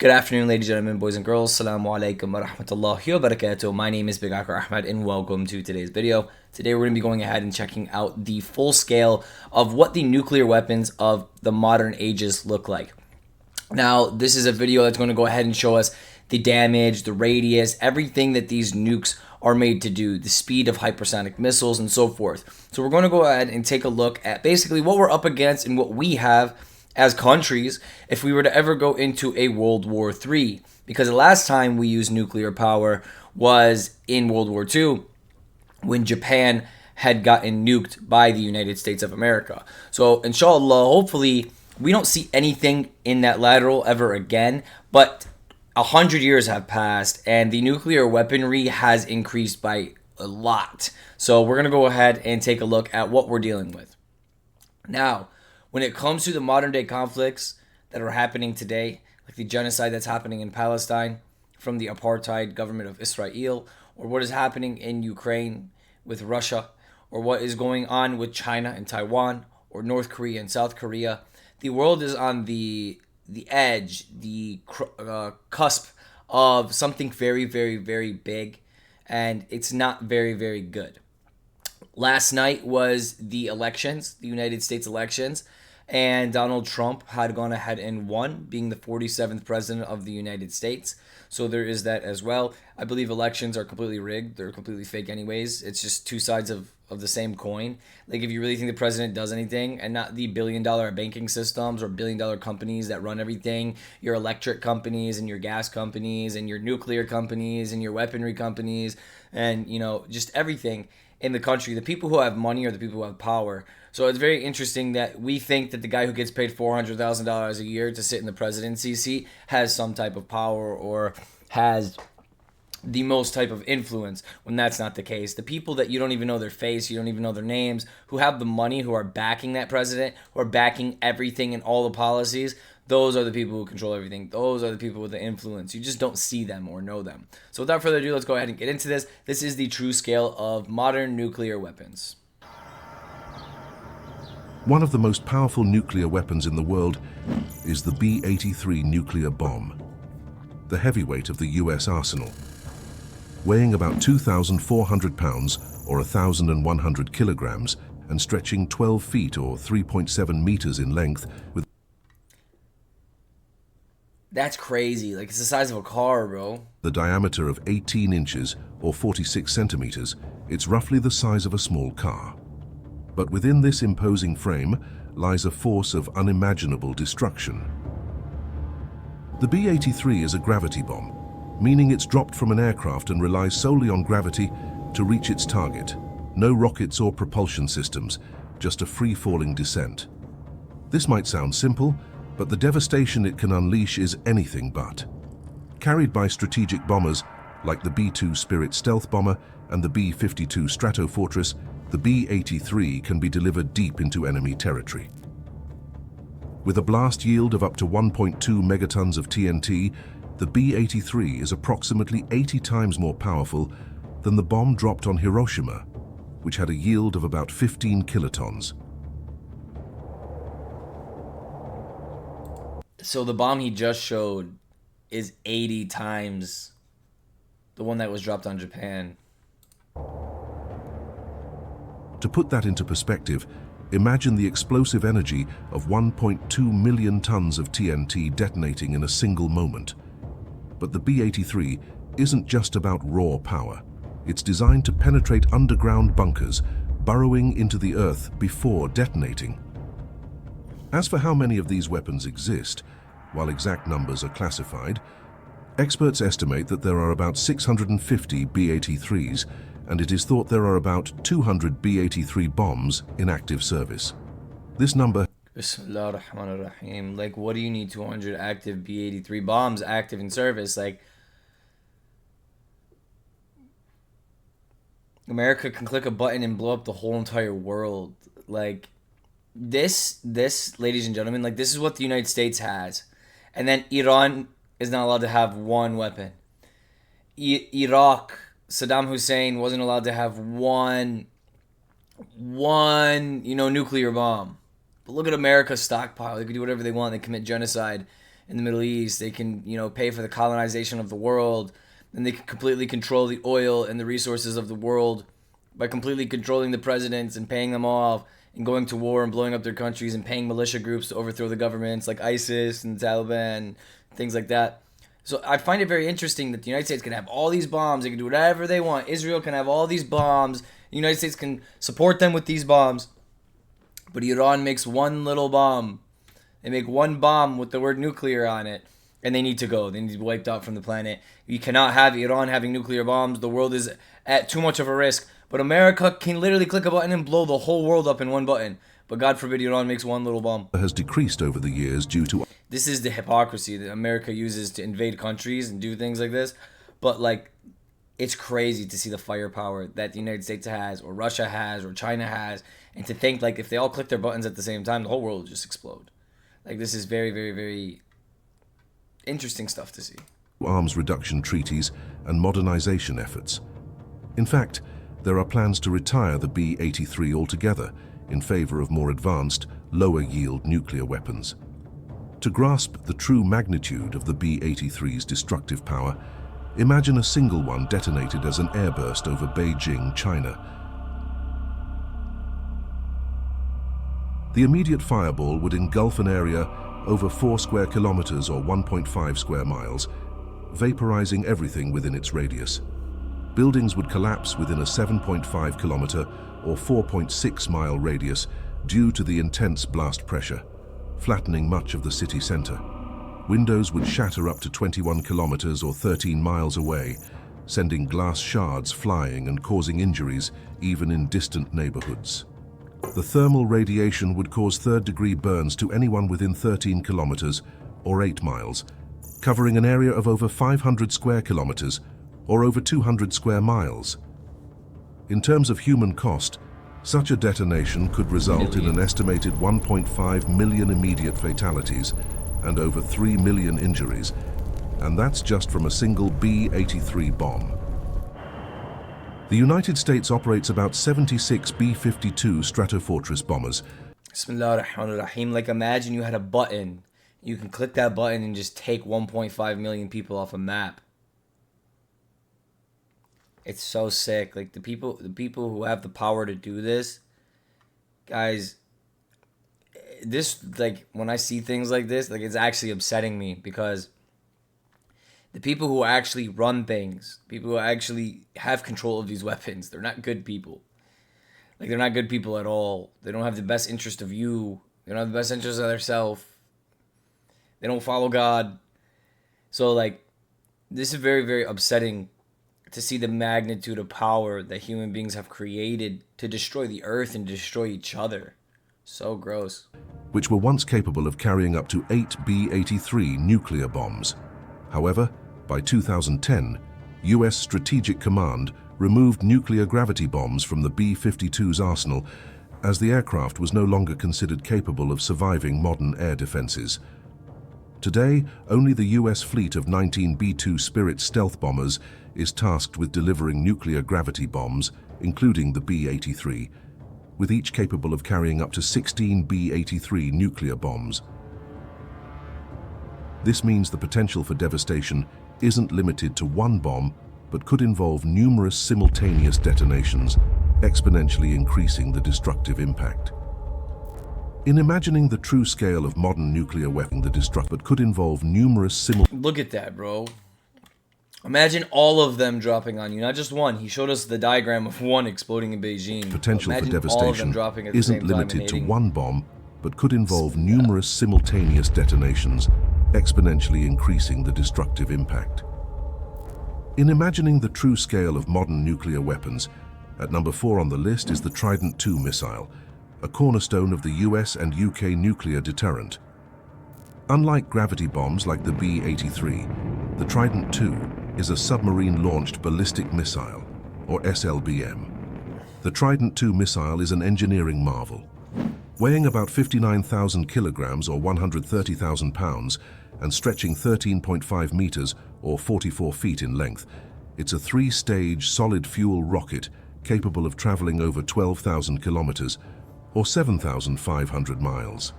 Good afternoon, ladies and gentlemen, boys and girls. Assalamu alaikum wa rahmatullahi wa barakatuh. My name is Big Akar Ahmed and welcome to today's video. Today we're going to be going ahead and checking out the full scale of what the nuclear weapons of the modern ages look like. Now, this is a video that's going to go ahead and show us the damage, the radius, everything that these nukes are made to do, the speed of hypersonic missiles, and so forth. So we're going to go ahead and take a look at basically what we're up against and what we have as countries if we were to ever go into a World War III. Because the last time we used nuclear power was in World War II when Japan had gotten nuked by the United States of America. So inshallah, hopefully we don't see anything in that lateral ever again, but 100 years have passed and the nuclear weaponry has increased by a lot. So we're going to go ahead and take a look at what we're dealing with. Now, when it comes to the modern day conflicts that are happening today, like the genocide that's happening in Palestine from the apartheid government of Israel, or what is happening in Ukraine with Russia, or what is going on with China and Taiwan, or North Korea and South Korea, the world is on the edge, the cusp of something very, very, very big, and it's not very, very good. Last night was the elections, the United States elections, and Donald Trump had gone ahead and won, being the 47th president of the United States. So there is that as well. I believe elections are completely rigged. They're completely fake anyways. It's just two sides of the same coin. Like, if you really think the president does anything and not the billion-dollar banking systems or billion-dollar companies that run everything, your electric companies and your gas companies and your nuclear companies and your weaponry companies and, just everything in the country, the people who have money are the people who have power. So it's very interesting that we think that the guy who gets paid $400,000 a year to sit in the presidency seat has some type of power or has the most type of influence, when that's not the case. The people that you don't even know their face, you don't even know their names, who have the money, who are backing that president, who are backing everything and all the policies, those are the people who control everything. Those are the people with the influence. You just don't see them or know them. So without further ado, let's go ahead and get into this. This is the true scale of modern nuclear weapons. One of the most powerful nuclear weapons in the world is the B-83 nuclear bomb, the heavyweight of the US arsenal. Weighing about 2,400 pounds or 1,100 kilograms and stretching 12 feet or 3.7 meters in length with... That's crazy. Like, it's the size of a car, bro. The diameter of 18 inches or 46 centimeters, it's roughly the size of a small car. But within this imposing frame lies a force of unimaginable destruction. The B-83 is a gravity bomb, meaning it's dropped from an aircraft and relies solely on gravity to reach its target. No rockets or propulsion systems, just a free-falling descent. This might sound simple, but the devastation it can unleash is anything but. Carried by strategic bombers like the B-2 Spirit stealth bomber and the B-52 Stratofortress, the B-83 can be delivered deep into enemy territory. With a blast yield of up to 1.2 megatons of TNT, the B-83 is approximately 80 times more powerful than the bomb dropped on Hiroshima, which had a yield of about 15 kilotons. So the bomb he just showed is 80 times the one that was dropped on Japan. To put that into perspective, imagine the explosive energy of 1.2 million tons of TNT detonating in a single moment. But the B-83 isn't just about raw power. It's designed to penetrate underground bunkers, burrowing into the earth before detonating. As for how many of these weapons exist, while exact numbers are classified, experts estimate that there are about 650 B-83s, and it is thought there are about 200 B-83 bombs in active service. This number... Bismillah ar-Rahman ar-Rahim. Like, what do you need 200 active B-83 bombs active in service? Like, America can click a button and blow up the whole entire world. Like, this, ladies and gentlemen, like, this is what the United States has. And then Iran is not allowed to have one weapon. Iraq, Saddam Hussein wasn't allowed to have one nuclear bomb. But look at America's stockpile. They can do whatever they want. They commit genocide in the Middle East. They can, pay for the colonization of the world, and they can completely control the oil and the resources of the world by completely controlling the presidents and paying them off and going to war and blowing up their countries and paying militia groups to overthrow the governments like ISIS and Taliban, things like that. So I find it very interesting that the United States can have all these bombs. They can do whatever they want. Israel can have all these bombs. The United States can support them with these bombs. But Iran makes one little bomb. They make one bomb with the word nuclear on it. And they need to go. They need to be wiped out from the planet. You cannot have Iran having nuclear bombs. The world is at too much of a risk. But America can literally click a button and blow the whole world up in one button. But God forbid Iran makes one little bomb. Has decreased over the years due to... This is the hypocrisy that America uses to invade countries and do things like this. But it's crazy to see the firepower that the United States has, or Russia has, or China has. And to think if they all click their buttons at the same time, the whole world will just explode. This is very, very, very interesting stuff to see. Arms reduction treaties and modernization efforts. In fact, there are plans to retire the B-83 altogether in favor of more advanced, lower-yield nuclear weapons. To grasp the true magnitude of the B-83's destructive power, imagine a single one detonated as an airburst over Beijing, China. The immediate fireball would engulf an area over 4 square kilometers or 1.5 square miles, vaporizing everything within its radius. Buildings would collapse within a 7.5 kilometer or 4.6 mile radius due to the intense blast pressure, flattening much of the city center. Windows would shatter up to 21 kilometers or 13 miles away, sending glass shards flying and causing injuries even in distant neighborhoods. The thermal radiation would cause third-degree burns to anyone within 13 kilometers or 8 miles, covering an area of over 500 square kilometers or over 200 square miles. In terms of human cost, such a detonation could result in an estimated 1.5 million immediate fatalities and over 3 million injuries, and that's just from a single B-83 bomb. The United States operates about 76 B-52 Stratofortress bombers. Bismillah ar-Rahman ar-Rahim. Imagine you had a button. You can click that button and just take 1.5 million people off a map. It's so sick. The people who have the power to do this, guys, this, when I see things like this, it's actually upsetting me, because the people who actually run things, people who actually have control of these weapons, they're not good people. They're not good people at all. They don't have the best interest of you. They don't have the best interest of themselves. They don't follow God. So, this is very, very upsetting to see the magnitude of power that human beings have created to destroy the earth and destroy each other. So gross. Which were once capable of carrying up to 8 B-83 nuclear bombs. However, by 2010, US Strategic Command removed nuclear gravity bombs from the B-52's arsenal, as the aircraft was no longer considered capable of surviving modern air defenses. Today, only the US fleet of 19 B-2 Spirit stealth bombers is tasked with delivering nuclear gravity bombs, including the B-83, with each capable of carrying up to 16 B-83 nuclear bombs. This means the potential for devastation isn't limited to one bomb, but could involve numerous simultaneous detonations, exponentially increasing the destructive impact. In imagining the true scale of modern nuclear weapon, but could involve numerous Look at that, bro. Imagine all of them dropping on you, not just one. He showed us the diagram of one exploding in Beijing. Potential for devastation isn't limited to one bomb, but could involve numerous simultaneous detonations, exponentially increasing the destructive impact. In imagining the true scale of modern nuclear weapons, at number 4 on the list is the Trident II missile, a cornerstone of the US and UK nuclear deterrent. Unlike gravity bombs like the B-83, the Trident II is a submarine-launched ballistic missile, or SLBM. The Trident II missile is an engineering marvel. Weighing about 59,000 kilograms or 130,000 pounds and stretching 13.5 meters or 44 feet in length, it's a 3-stage solid-fuel rocket capable of traveling over 12,000 kilometers or 7,500 miles.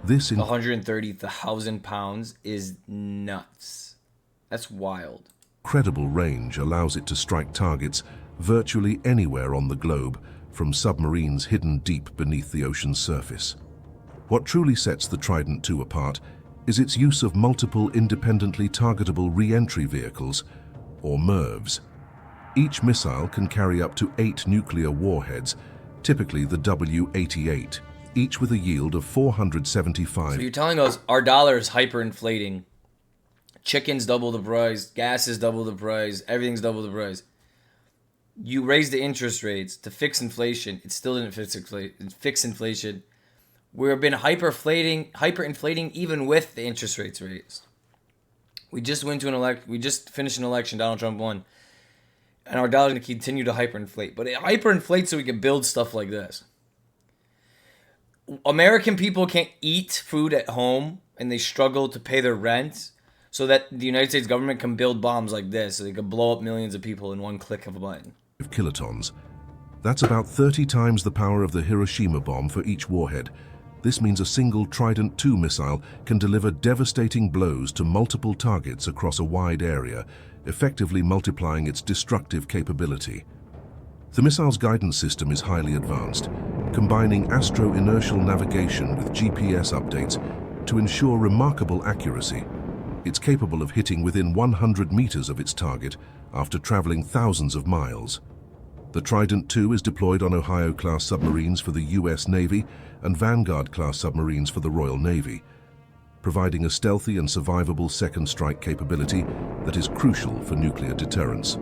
This 130,000 pounds is nuts. That's wild. incredible range allows it to strike targets virtually anywhere on the globe from submarines hidden deep beneath the ocean's surface. What truly sets the Trident II apart is its use of multiple independently targetable re-entry vehicles, or MIRVs. Each missile can carry up to 8 nuclear warheads, typically the W-88, each with a yield of 475. So you're telling us our dollar is hyperinflating. Chicken's double the price, gas is double the price, everything's double the price. You raise the interest rates to fix inflation. It still didn't fix inflation. We've been hyperinflating even with the interest rates raised. We just finished an election. Donald Trump won, and our dollar's going to continue to hyperinflate. But it hyperinflates so we can build stuff like this. American people can't eat food at home, and they struggle to pay their rent, so that the United States government can build bombs like this, so they can blow up millions of people in one click of a button. Kilotons. That's about 30 times the power of the Hiroshima bomb for each warhead. This means a single Trident II missile can deliver devastating blows to multiple targets across a wide area, effectively multiplying its destructive capability. The missile's guidance system is highly advanced, combining astro-inertial navigation with GPS updates to ensure remarkable accuracy. It's capable of hitting within 100 meters of its target after traveling thousands of miles. The Trident II is deployed on Ohio-class submarines for the U.S. Navy and Vanguard-class submarines for the Royal Navy, providing a stealthy and survivable second strike capability that is crucial for nuclear deterrence.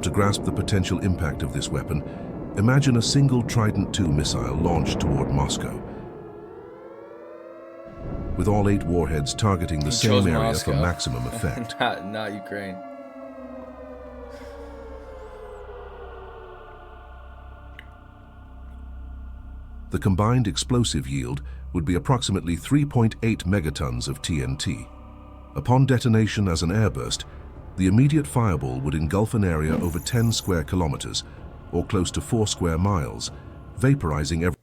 To grasp the potential impact of this weapon, imagine a single Trident II missile launched toward Moscow, with all 8 warheads targeting the same area Moscow for maximum effect. not Ukraine. The combined explosive yield would be approximately 3.8 megatons of TNT. Upon detonation as an airburst, the immediate fireball would engulf an area over 10 square kilometers, or close to 4 square miles, vaporizing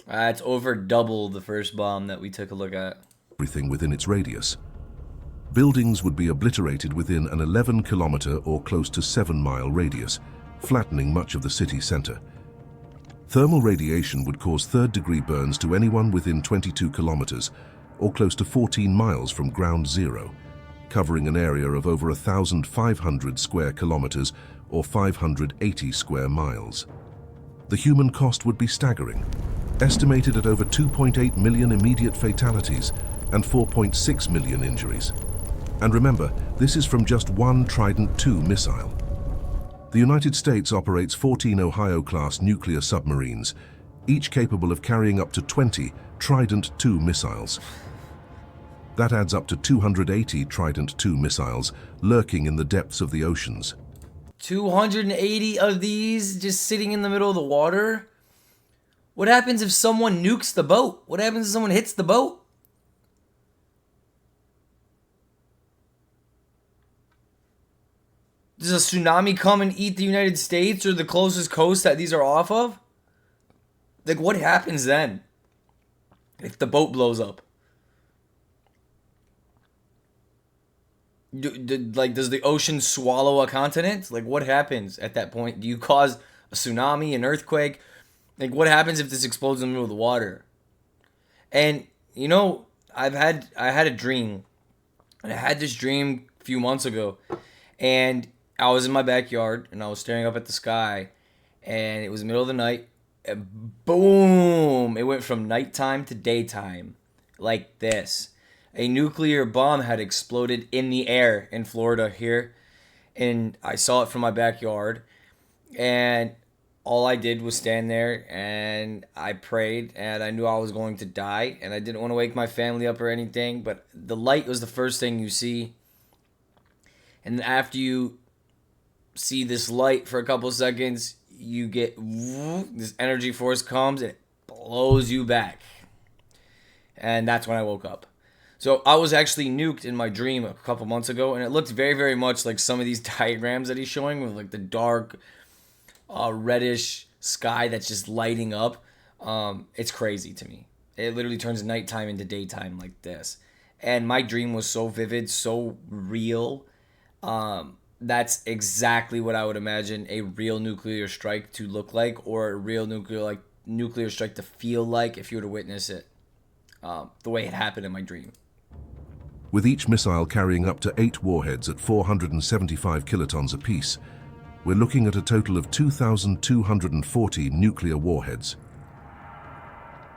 That's over double the first bomb that we took a look at. everything within its radius. Buildings would be obliterated within an 11-kilometer or close to 7-mile radius, flattening much of the city center. Thermal radiation would cause third-degree burns to anyone within 22 kilometers, or close to 14 miles from ground zero, covering an area of over 1,500 square kilometers or 580 square miles. The human cost would be staggering, estimated at over 2.8 million immediate fatalities and 4.6 million injuries. And remember, this is from just one Trident II missile. The United States operates 14 Ohio-class nuclear submarines, each capable of carrying up to 20 Trident II missiles. That adds up to 280 Trident II missiles lurking in the depths of the oceans. 280 of these just sitting in the middle of the water? What happens if someone nukes the boat? What happens if someone hits the boat? Does a tsunami come and eat the United States or the closest coast that these are off of? Like, what happens then if the boat blows up? Does the ocean swallow a continent? Like, what happens at that point? Do you cause a tsunami, an earthquake? Like, what happens if this explodes in the middle of the water? And, you know, I had a dream. And I had this dream a few months ago. And I was in my backyard, and I was staring up at the sky. And it was the middle of the night. And boom! It went from nighttime to daytime. Like this. A nuclear bomb had exploded in the air in Florida here. And I saw it from my backyard. And all I did was stand there and I prayed, and I knew I was going to die, and I didn't want to wake my family up or anything, but the light was the first thing you see. And after you see this light for a couple seconds, you get this energy force comes and it blows you back. And that's when I woke up. So I was actually nuked in my dream a couple months ago, and it looked very, very much like some of these diagrams that he's showing with like the dark reddish sky that's just lighting up. It's crazy to me. It literally turns nighttime into daytime like this. And my dream was so vivid, so real. That's exactly what I would imagine a real nuclear strike to look like, or a real nuclear strike to feel like if you were to witness it, the way it happened in my dream. With each missile carrying up to 8 warheads at 475 kilotons apiece, we're looking at a total of 2,240 nuclear warheads.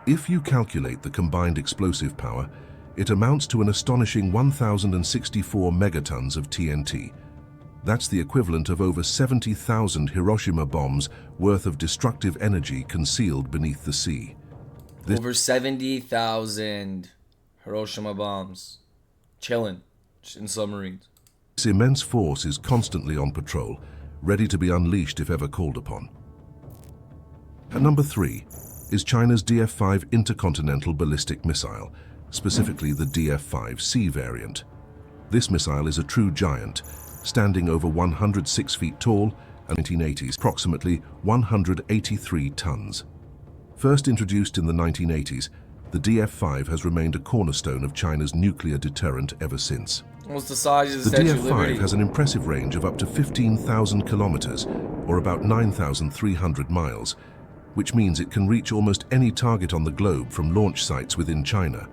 If you calculate the combined explosive power, it amounts to an astonishing 1,064 megatons of TNT. That's the equivalent of over 70,000 Hiroshima bombs worth of destructive energy concealed beneath the sea. Over 70,000 Hiroshima bombs chilling in submarines. This immense force is constantly on patrol, ready to be unleashed if ever called upon. At number 3 is China's DF-5 intercontinental ballistic missile, specifically the DF-5C variant. This missile is a true giant, standing over 106 feet tall and 1980s, approximately 183 tons. First introduced in the 1980s, the DF-5 has remained a cornerstone of China's nuclear deterrent ever since. Almost the size of the The Statue of Liberty. DF-5 has an impressive range of up to 15,000 kilometers, or about 9,300 miles, which means it can reach almost any target on the globe from launch sites within China.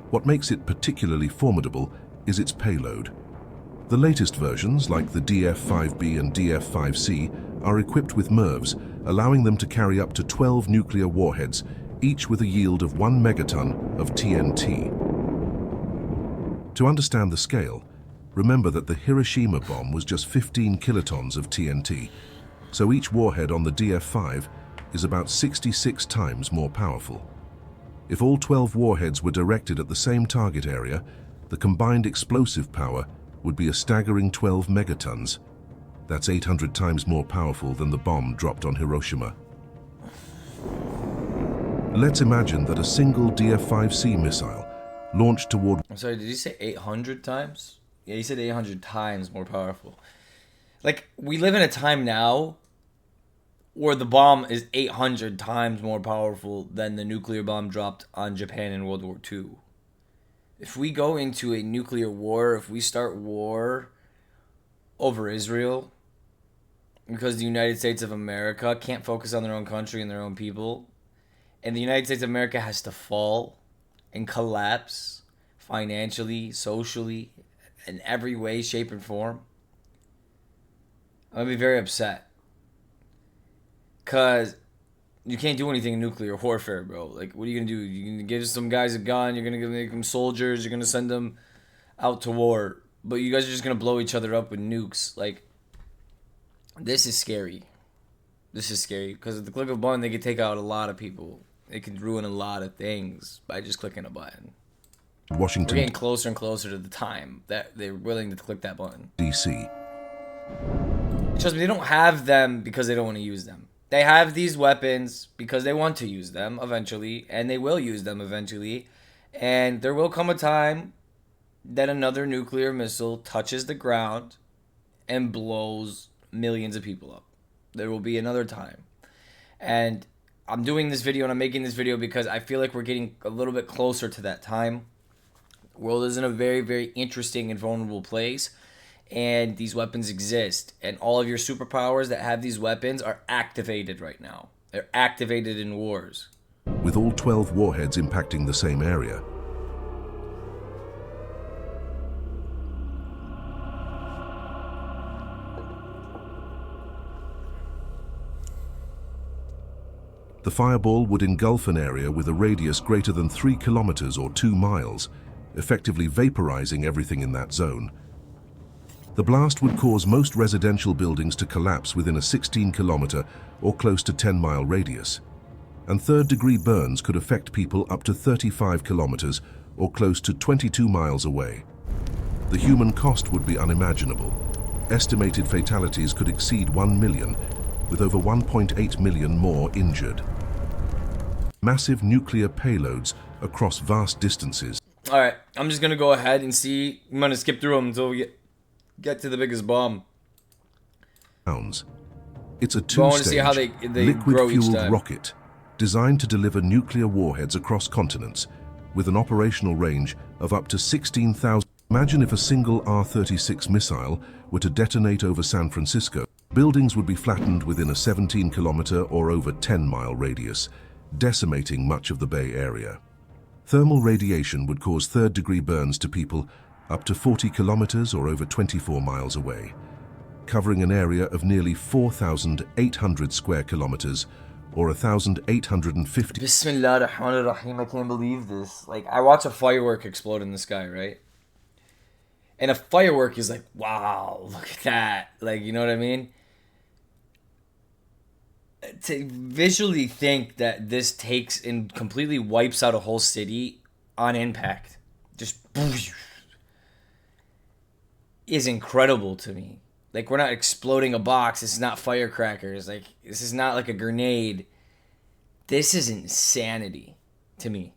What makes it particularly formidable is its payload. The latest versions, like the DF-5B and DF-5C, are equipped with MIRVs, allowing them to carry up to 12 nuclear warheads, each with a yield of 1 megaton of TNT. To understand the scale, remember that the Hiroshima bomb was just 15 kilotons of TNT, so each warhead on the DF-5 is about 66 times more powerful. If all 12 warheads were directed at the same target area, the combined explosive power would be a staggering 12 megatons. That's 800 times more powerful than the bomb dropped on Hiroshima. Let's imagine that a single DF-5C missile launched toward... I'm sorry, did he say 800 times? Yeah, he said 800 times more powerful. Like, we live in a time now where the bomb is 800 times more powerful than the nuclear bomb dropped on Japan in World War II. If we go into a nuclear war, if we start war over Israel, because the United States of America can't focus on their own country and their own people, and the United States of America has to fall and collapse financially, socially, in every way, shape, and form, I'm going to be very upset. Because you can't do anything in nuclear warfare, bro. Like, what are you going to do? You're going to give some guys a gun, you're going to make them soldiers, you're going to send them out to war, but you guys are just going to blow each other up with nukes. Like, this is scary. This is scary, because at the click of a button, they can take out a lot of people. It can ruin a lot of things by just clicking a button. Washington, We're getting closer and closer to the time that they're willing to click that button. D.C. Trust me, they don't have them because they don't want to use them. They have these weapons because they want to use them eventually, and they will use them eventually. And there will come a time that another nuclear missile touches the ground and blows millions of people up. There will be another time. And I'm doing this video and I'm making this video because I feel like we're getting a little bit closer to that time. The world is in a very, very interesting and vulnerable place. And these weapons exist. And all of your superpowers that have these weapons are activated right now. They're activated in wars. With all 12 warheads impacting the same area. The fireball would engulf an area with a radius greater than 3 kilometers or 2 miles, effectively vaporizing everything in that zone. The blast would cause most residential buildings to collapse within a 16-kilometer or close to 10-mile radius. And third-degree burns could affect people up to 35 kilometers or close to 22 miles away. The human cost would be unimaginable. Estimated fatalities could exceed 1 million, with over 1.8 million more injured. Massive nuclear payloads across vast distances. All right, I'm just going to go ahead and see. I'm going to skip through them until we get to the biggest bomb. It's a I want to see how two-stage they grow each liquid-fueled time. rocket designed to deliver nuclear warheads across continents, with an operational range of up to 16,000. Imagine if a single R-36 missile were to detonate over San Francisco. Buildings would be flattened within a 17-kilometer or over 10-mile radius, decimating much of the Bay Area. Thermal radiation would cause third-degree burns to people up to 40 kilometers or over 24 miles away, covering an area of nearly 4,800 square kilometers or 1,850. Bismillah ar-Rahman ar-Rahim. I can't believe this. Like, I watch a firework explode in the sky, right? And a firework is like, wow, look at that. Like, you know what I mean? To visually think that this takes and completely wipes out a whole city on impact, just is incredible to me. Like, we're not exploding a box. This is not firecrackers. Like, this is not like a grenade. This is insanity to me.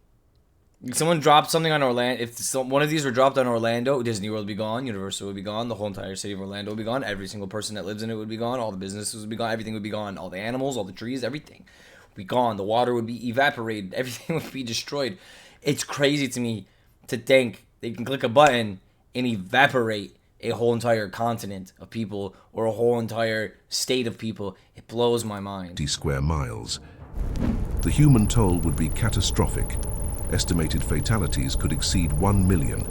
If someone dropped something on Orlando, if one of these were dropped on Orlando, Disney World would be gone, Universal would be gone, the whole entire city of Orlando would be gone, every single person that lives in it would be gone, all the businesses would be gone, everything would be gone, all the animals, all the trees, everything would be gone. The water would be evaporated, everything would be destroyed. It's crazy to me to think they can click a button and evaporate a whole entire continent of people or a whole entire state of people. It blows my mind. Square miles. The human toll would be catastrophic. Estimated fatalities could exceed 1 million,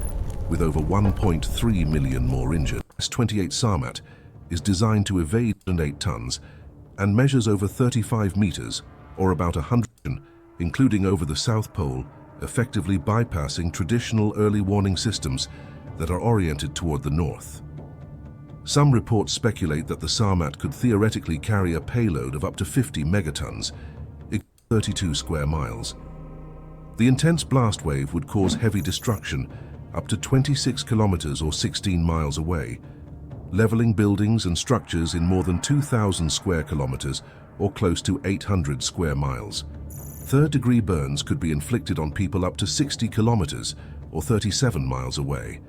with over 1.3 million more injured. S-28 Sarmat is designed to evade 8 tons and measures over 35 meters, or about 100, including over the South Pole, effectively bypassing traditional early warning systems that are oriented toward the north. Some reports speculate that the Sarmat could theoretically carry a payload of up to 50 megatons, 32 square miles. The intense blast wave would cause heavy destruction up to 26 kilometers or 16 miles away, leveling buildings and structures in more than 2,000 square kilometers or close to 800 square miles. Third-degree burns could be inflicted on people up to 60 kilometers or 37 miles away,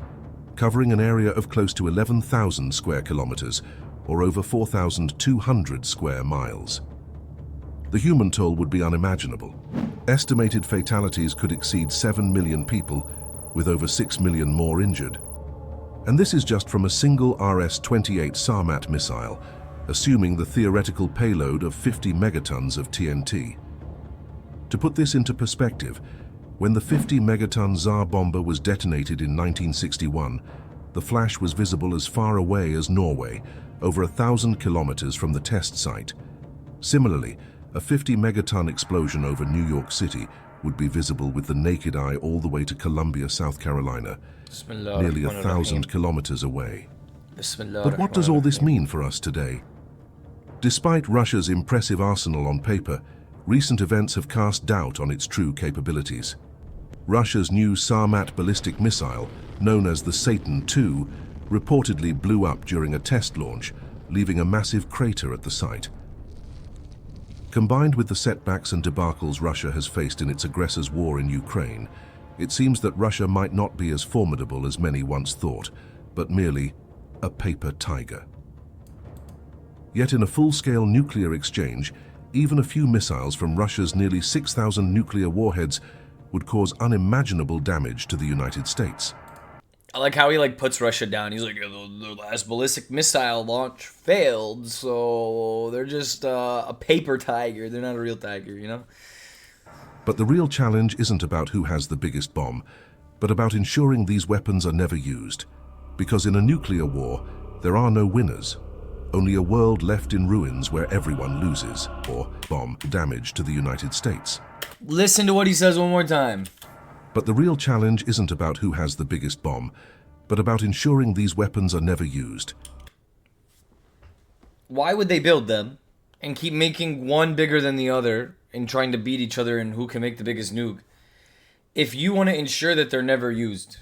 covering an area of close to 11,000 square kilometers or over 4,200 square miles. The human toll would be unimaginable. Estimated fatalities could exceed 7 million people, with over 6 million more injured. And this is just from a single RS-28 Sarmat missile, assuming the theoretical payload of 50 megatons of TNT. To put this into perspective, when the 50 megaton Tsar bomber was detonated in 1961, the flash was visible as far away as Norway, over 1,000 kilometers from the test site. Similarly, a 50 megaton explosion over New York City would be visible with the naked eye all the way to Columbia, South Carolina, nearly 1,000 kilometers away. But what does all this mean for us today? Despite Russia's impressive arsenal on paper, recent events have cast doubt on its true capabilities. Russia's new Sarmat ballistic missile, known as the Satan II, reportedly blew up during a test launch, leaving a massive crater at the site. Combined with the setbacks and debacles Russia has faced in its aggressor's war in Ukraine, it seems that Russia might not be as formidable as many once thought, but merely a paper tiger. Yet in a full-scale nuclear exchange, even a few missiles from Russia's nearly 6,000 nuclear warheads would cause unimaginable damage to the United States. I like how he puts Russia down. He's like, yeah, the last ballistic missile launch failed, so they're just a paper tiger. They're not a real tiger, you know? But the real challenge isn't about who has the biggest bomb, but about ensuring these weapons are never used. Because in a nuclear war, there are no winners. Only a world left in ruins where everyone loses, or bomb damage to the United States. Listen to what he says one more time. But the real challenge isn't about who has the biggest bomb, but about ensuring these weapons are never used. Why would they build them and keep making one bigger than the other and trying to beat each other in who can make the biggest nuke if you want to ensure that they're never used?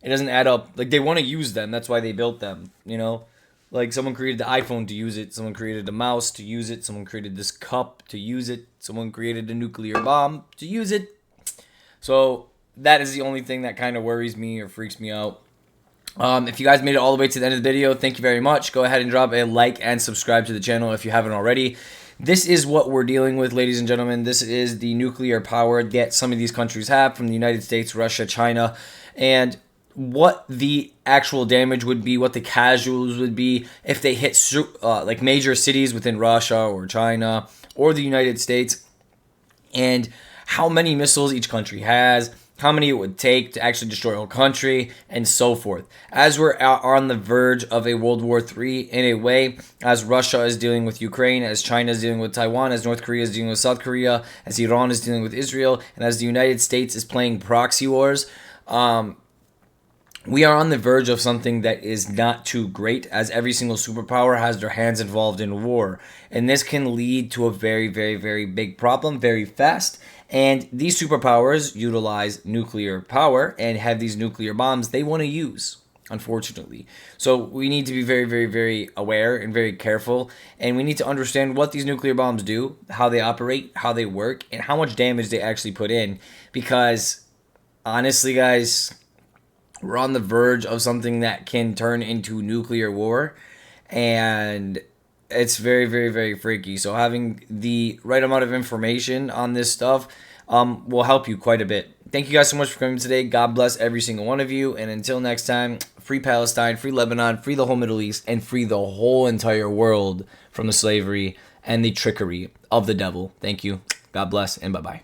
It doesn't add up. Like, they want to use them. That's why they built them, you know? Like, someone created the iPhone to use it. Someone created the mouse to use it. Someone created this cup to use it. Someone created a nuclear bomb to use it. So that is the only thing that kind of worries me or freaks me out. If you guys made it all the way to the end of the video, thank you very much. Go ahead and drop a like and subscribe to the channel if you haven't already. this is what we're dealing with, ladies and gentlemen. This is the nuclear power that some of these countries have, from the United States, Russia, China, and what the actual damage would be, what the casualties would be if they hit like major cities within Russia or China or the United States, and how many missiles each country has, how many it would take to actually destroy a whole country, and so forth. As we're on the verge of a World War III in a way, as Russia is dealing with Ukraine, as China is dealing with Taiwan, as North Korea is dealing with South Korea, as Iran is dealing with Israel, and as the United States is playing proxy wars, we are on the verge of something that is not too great, as every single superpower has their hands involved in war. And this can lead to a very, very, very big problem very fast. And these superpowers utilize nuclear power and have these nuclear bombs they want to use, unfortunately. So we need to be very, very, very aware and very careful. And we need to understand what these nuclear bombs do, how they operate, how they work, and how much damage they actually put in. Because honestly, guys, we're on the verge of something that can turn into nuclear war, and it's very, very, very freaky. So having the right amount of information on this stuff will help you quite a bit. Thank you guys so much for coming today. God bless every single one of you, and until next time, free Palestine, free Lebanon, free the whole Middle East, and free the whole entire world from the slavery and the trickery of the devil. Thank you. God bless, and bye-bye.